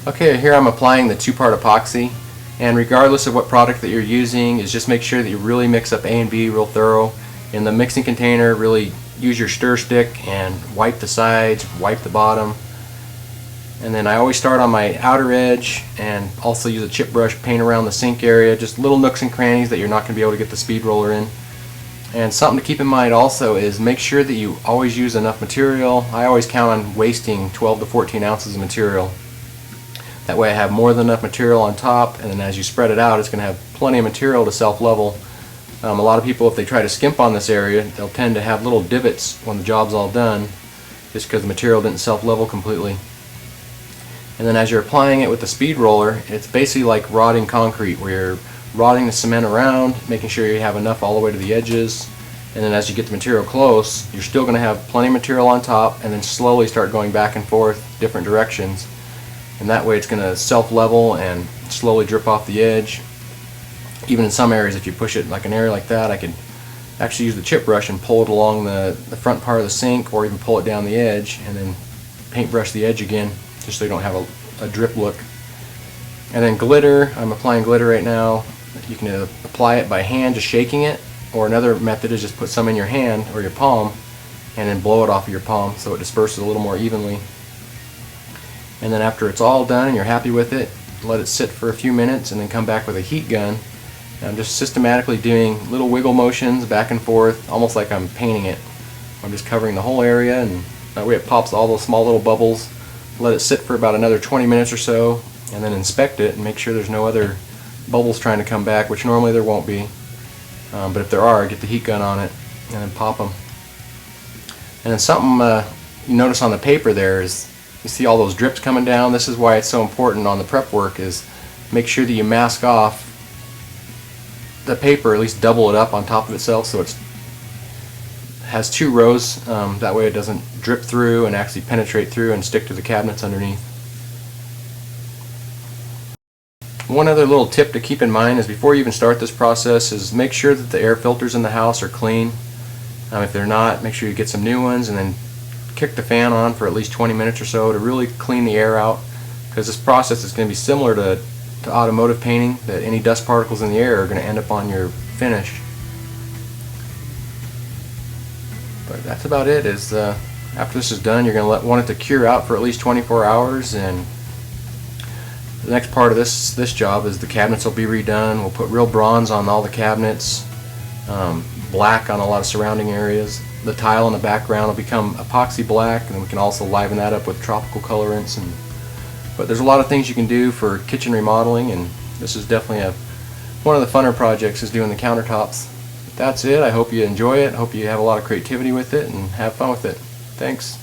Okay, here I'm applying the two-part epoxy, and regardless of what product that you're using, is just make sure that you really mix up A and B real thorough. In the mixing container, really use your stir stick and wipe the sides, wipe the bottom. And then I always start on my outer edge and also use a chip brush, paint around the sink area, just little nooks and crannies that you're not going to be able to get the speed roller in. And something to keep in mind also is make sure that you always use enough material. I always count on wasting 12 to 14 ounces of material. That way I have more than enough material on top, and then as you spread it out, it's going to have plenty of material to self-level. A lot of people, if they try to skimp on this area, they'll tend to have little divots when the job's all done, just because the material didn't self-level completely. And then as you're applying it with the speed roller, it's basically like rodding concrete, where you're rodding the cement around, making sure you have enough all the way to the edges, and then as you get the material close, you're still going to have plenty of material on top, and then slowly start going back and forth different directions. And that way it's going to self-level and slowly drip off the edge. Even in some areas, if you push it like an area like that, I could actually use the chip brush and pull it along the front part of the sink, or even pull it down the edge and then paintbrush the edge again, just so you don't have a drip look. And then glitter, I'm applying glitter right now. You can apply it by hand, just shaking it, or another method is just put some in your hand or your palm and then blow it off of your palm so it disperses a little more evenly. And then after it's all done and you're happy with it, let it sit for a few minutes and then come back with a heat gun. And I'm just systematically doing little wiggle motions back and forth, almost like I'm painting it. I'm just covering the whole area, and that way it pops all those small little bubbles. Let it sit for about another 20 minutes or so, and then inspect it and make sure there's no other bubbles trying to come back, which normally there won't be. But if there are, get the heat gun on it and then pop them. And then something you notice on the paper there is, you see all those drips coming down. This is why it's so important on the prep work, is make sure that you mask off the paper, at least double it up on top of itself so it has two rows. That way it doesn't drip through and actually penetrate through and stick to the cabinets underneath. One other little tip to keep in mind is before you even start this process is make sure that the air filters in the house are clean. If they're not, make sure you get some new ones, and then kick the fan on for at least 20 minutes or so to really clean the air out, because this process is going to be similar to automotive painting, that any dust particles in the air are going to end up on your finish. But that's about it. After this is done, you're going to want it to cure out for at least 24 hours, and the next part of this job is the cabinets will be redone. We'll put real bronze on all the cabinets, black on a lot of surrounding areas. The tile in the background will become epoxy black, and we can also liven that up with tropical colorants. But there's a lot of things you can do for kitchen remodeling, and this is definitely one of the funner projects, is doing the countertops. But that's it. I hope you enjoy it. I hope you have a lot of creativity with it and have fun with it. Thanks.